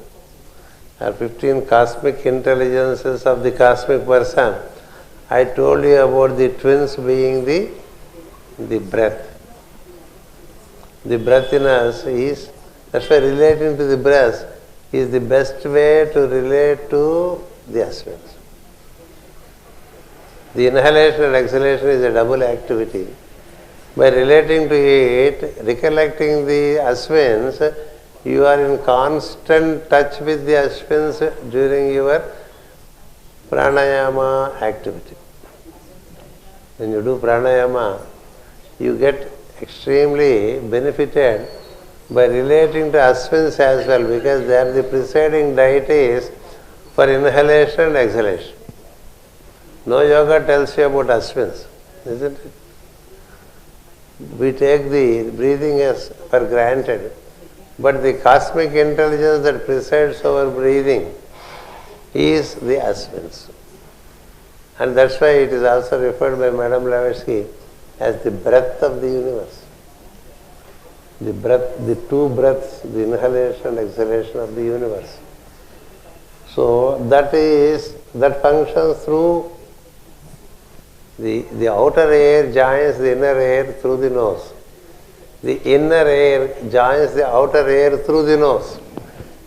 or 15 cosmic intelligences of the cosmic person, I told you about the twins being the breath. The breath in us is, that's why relating to the breath is the best way to relate to the Aswins. The inhalation and exhalation is a double activity. By relating to it, recollecting the Aswins, you are in constant touch with the Aswins during your pranayama activity. When you do pranayama, you get extremely benefited by relating to Aswins as well, because they are the presiding deities for inhalation and exhalation. No yoga tells you about Aswins, isn't it? We take the breathing as for granted, but the cosmic intelligence that presides over breathing is the Aswins. And that's why it is also referred by Madame Blavatsky as the breath of the universe. The breath, the two breaths, the inhalation and exhalation of the universe. So that functions through the outer air joins the inner air through the nose. The inner air joins the outer air through the nose.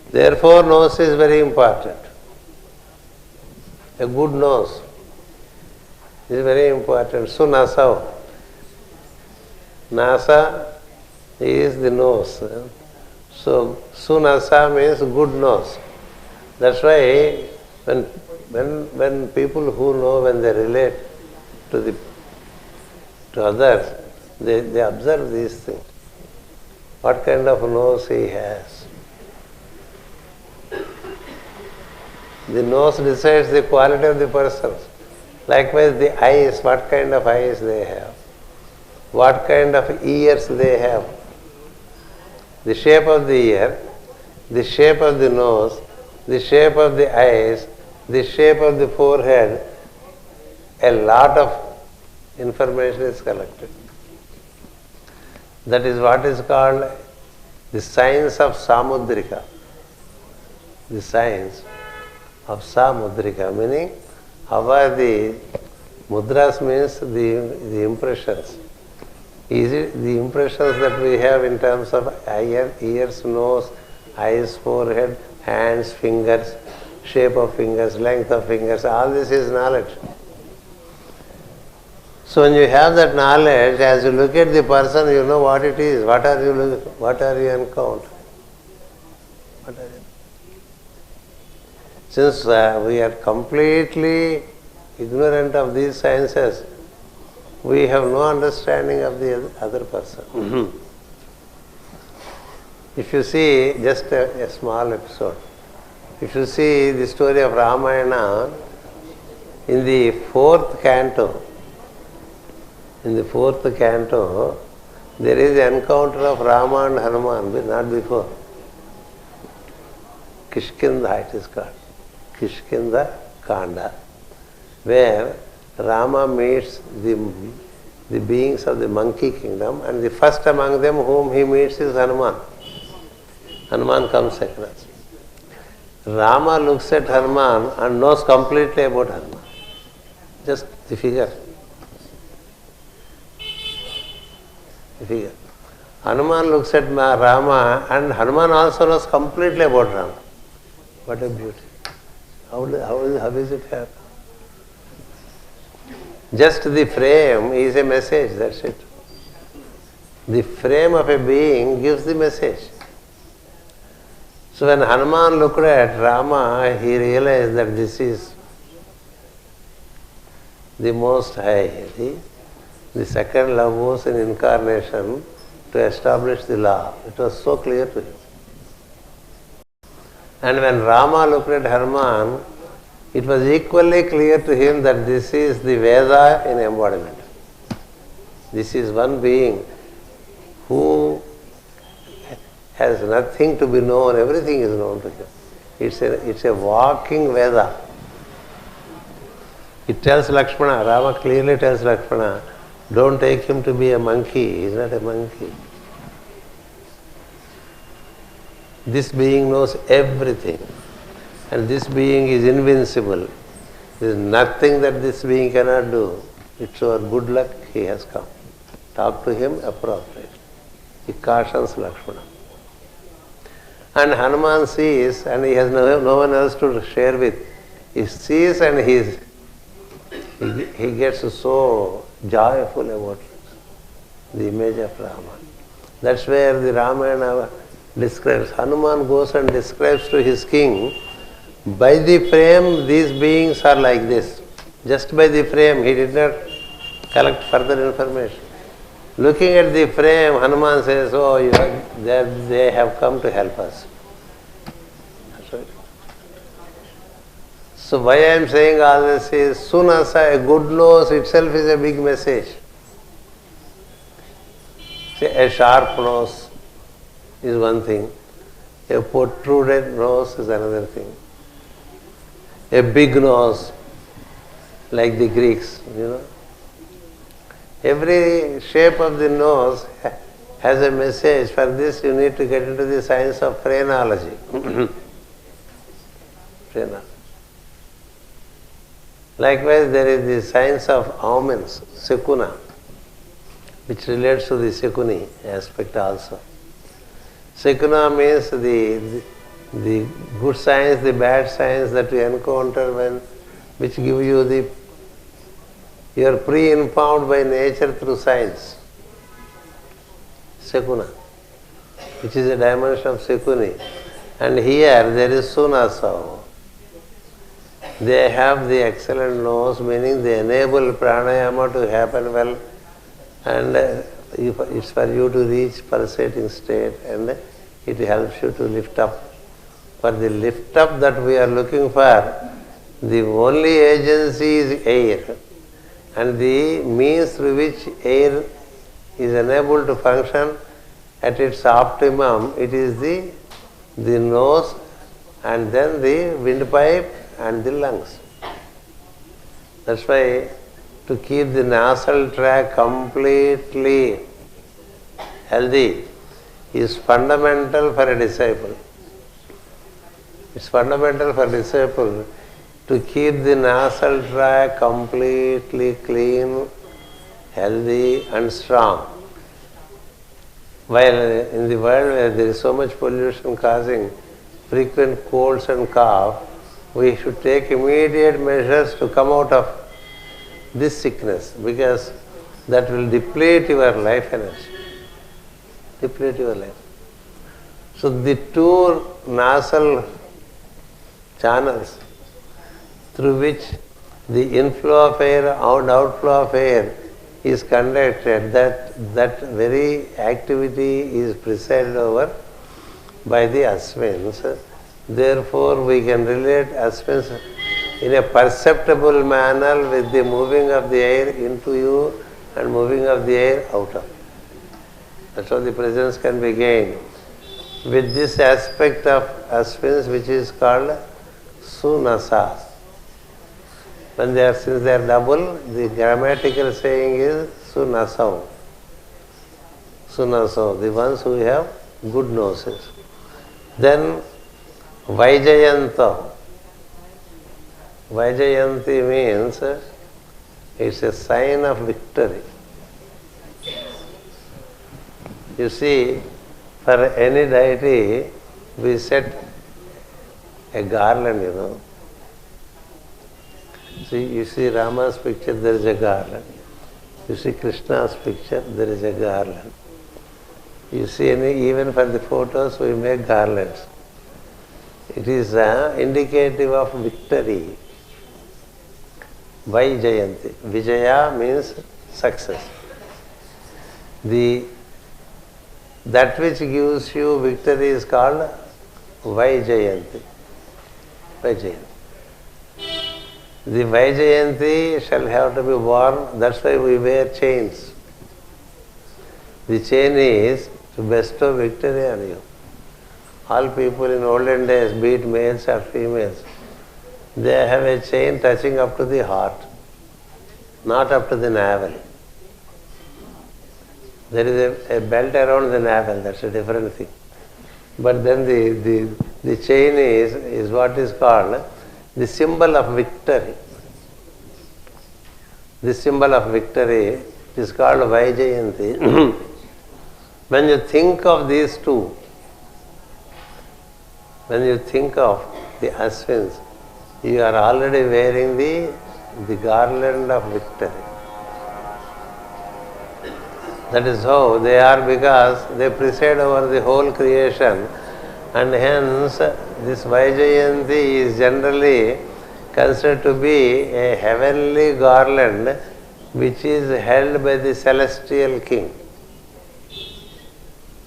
Therefore, nose is very important. A good nose is very important. So, Nasa is the nose. So, Sunasa means good nose. That's why when people who know, when they relate to others, they observe these things. What kind of nose he has. The nose decides the quality of the person. Likewise, the eyes, what kind of eyes they have. What kind of ears they have. The shape of the ear, the shape of the nose, the shape of the eyes, the shape of the forehead, a lot of information is collected. That is what is called the science of Samudrika. The science of Samudrika, meaning how are the mudras means the impressions. Is it the impressions that we have in terms of ears, nose, eyes, forehead, hands, fingers, shape of fingers, length of fingers, all this is knowledge. So when you have that knowledge, as you look at the person, you know what it is. What are you encountering? Since we are completely ignorant of these sciences, we have no understanding of the other person. If you see, just a small episode, if you see the story of Ramayana, in the fourth canto, there is an encounter of Rama and Hanuman, not before. Kishkinda it is called. Kishkinda Kanda, where Rama meets the beings of the monkey kingdom, and the first among them whom he meets is Hanuman. Hanuman comes across. Rama looks at Hanuman and knows completely about Hanuman. Just the figure. Hanuman looks at Rama, and Hanuman also knows completely about Rama. What a beauty. How is it happen? Just the frame is a message, that's it. The frame of a being gives the message. So when Hanuman looked at Rama, he realized that this is the Most High. The second logos in incarnation to establish the law. It was so clear to him. And when Rama looked at Hanuman, it was equally clear to him that this is the Veda in embodiment. This is one being who has nothing to be known, everything is known to him. It's a walking Veda. It tells Lakshmana, Rama clearly tells Lakshmana, don't take him to be a monkey, he's not a monkey. This being knows everything, and this being is invincible. There is nothing that this being cannot do. It's our good luck he has come. Talk to him appropriately. He cautions Lakshmana. And Hanuman sees, and he has no one else to share with. He sees and he gets so joyful about the image of Rama. That's where the Ramayana describes. Hanuman goes and describes to his king, by the frame these beings are like this. Just by the frame, he did not collect further information. Looking at the frame, Hanuman says, oh, they have come to help us. So why I am saying all this is, sunasa, a good nose itself is a big message. See, a sharp nose is one thing. A protruded nose is another thing. A big nose, like the Greeks, Every shape of the nose has a message. For this you need to get into the science of phrenology. Phrenology. Likewise, there is the science of omens, sekuna, which relates to the sekuni aspect also. Sekuna means the good signs, the bad signs that you encounter which give you you are pre-informed by nature through science. Sekuna, which is a dimension of sekuni. And here there is sunasa. They have the excellent nose, meaning they enable pranayama to happen well, and it's for you to reach pulsating state, and it helps you to lift up. For the lift up that we are looking for, the only agency is air, and the means through which air is enabled to function at its optimum, it is the nose, and then the windpipe and the lungs. That's why to keep the nasal tract completely healthy is fundamental for a disciple. It's fundamental for a disciple to keep the nasal tract completely clean, healthy and strong. While in the world where there is so much pollution causing frequent colds and cough, we should take immediate measures to come out of this sickness, because that will deplete your life energy. Deplete your life. So the two nasal channels through which the inflow of air and outflow of air is conducted, that very activity is presided over by the Aswins. Therefore, we can relate Aswins in a perceptible manner with the moving of the air into you and moving of the air out of. That's how the presence can be gained. With this aspect of Aswins, which is called sunasas. Since they are double, the grammatical saying is sunasau. Sunasau, the ones who have good noses. Then Vaijayanta. Vaijayanti means it's a sign of victory. You see, for any deity, we set a garland, See, you see Rama's picture, there is a garland. You see Krishna's picture, there is a garland. You see, even for the photos, we make garlands. It is indicative of victory. Vaijayanti. Vijaya means success. That which gives you victory is called Vaijayanti. Vaijayanti. The Vaijayanti shall have to be worn, that's why we wear chains. The chain is to bestow victory on you. All people in olden days, be it males or females, they have a chain touching up to the heart, not up to the navel. There is a belt around the navel, that's a different thing. But then the chain is what is called the symbol of victory. The symbol of victory is called Vaijayanti. When you think of these two, when you think of the Aswins, you are already wearing the garland of victory. That is how they are, because they preside over the whole creation, and hence this Vaijayanti is generally considered to be a heavenly garland which is held by the celestial king.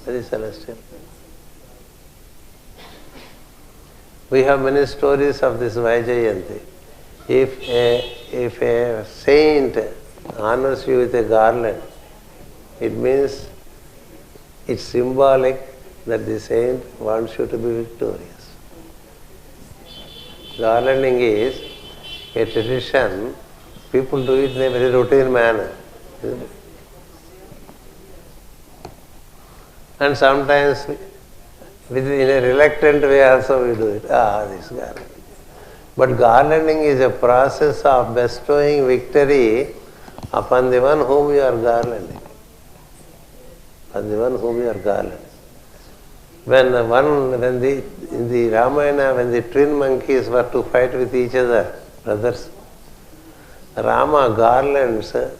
By the celestial king. We have many stories of this Vaijayanti. If a saint honors you with a garland, it means it's symbolic that the saint wants you to be victorious. Garlanding is a tradition. People do it in a very routine manner, isn't it? And sometimes in a reluctant way also we do it. This garland. But garlanding is a process of bestowing victory upon the one whom you are garlanding. Upon the one whom you are garlanding. In the Ramayana, when the twin monkeys were to fight with each other, brothers, Rama garlands the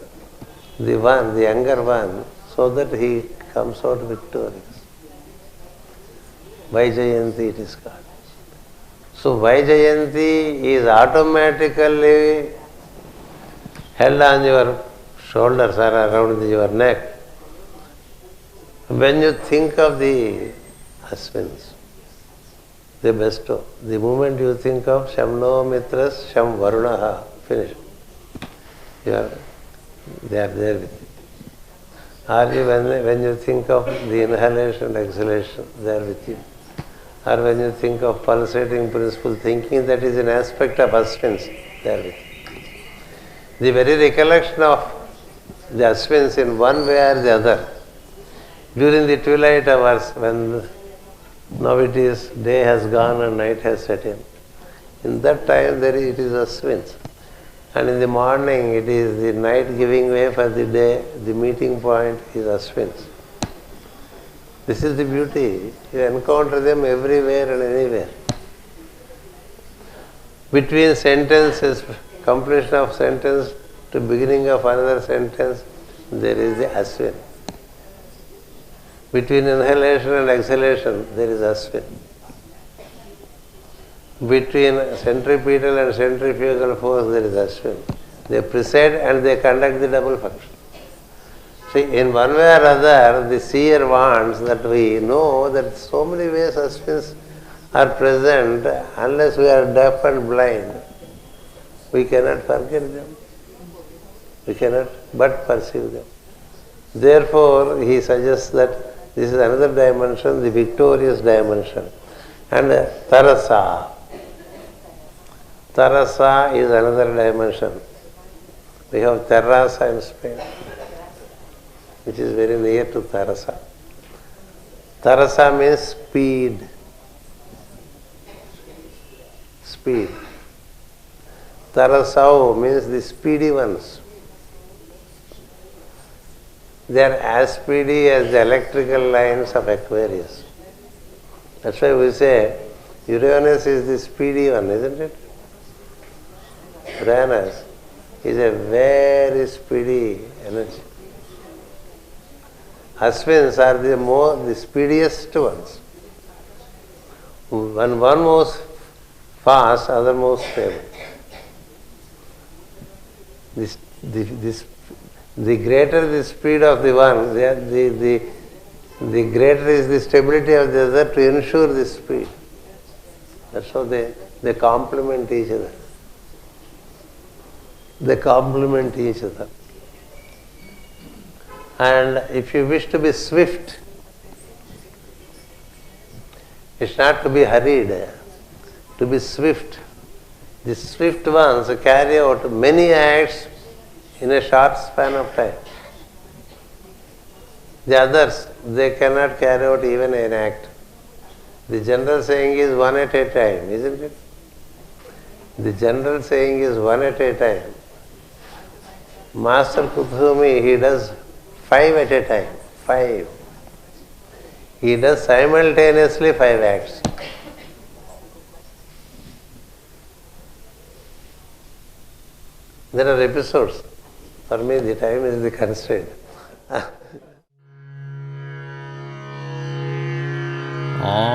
younger one, so that he comes out victorious. Vaijayanti it is called. So Vaijayanti is automatically held on your shoulders or around your neck when you think of the Aswins. They bestow. The moment you think of Shamno Mitras, Sham Varunaha, finish. They are there with you. Or when you think of the inhalation and exhalation, they are with you. Or when you think of pulsating principle, thinking that is an aspect of Aswins, they are with you. The very recollection of the Aswins in one way or the other, during the twilight hours when now it is day has gone and night has set in that time it is Aswins. And in the morning it is the night giving way for the day, the meeting point is Aswins. This is the beauty. You encounter them everywhere and anywhere. Between sentences, completion of sentence to beginning of another sentence, there is the Aswin. Between inhalation and exhalation, there is Aswin. Between centripetal and centrifugal force, there is Aswin. They precede and they conduct the double function. See, in one way or other, the seer wants that we know that so many ways Aswins are present. Unless we are deaf and blind, we cannot forget them. We cannot but perceive them. Therefore, he suggests that this is another dimension, the victorious dimension. And Tarasa. Tarasa is another dimension. We have Terrasa in Spain, which is very near to Tarasa. Tarasa means speed. Speed. Tarasao means the speedy ones. They are as speedy as the electrical lines of Aquarius. That's why we say Uranus is the speedy one, isn't it? Uranus is a very speedy energy. Aswins are the speediest ones. When one moves fast, other moves stable. The greater the speed of the one, the greater is the stability of the other to ensure the speed. That's how they complement each other. They complement each other. And if you wish to be swift, it's not to be hurried, to be swift. The swift ones carry out many acts in a short span of time. The others, they cannot carry out even an act. The general saying is one at a time, isn't it? The general saying is one at a time. Master Kuthumi, he does 5 at a time. 5. He does simultaneously 5 acts. There are episodes. For me, the time is the constraint. Om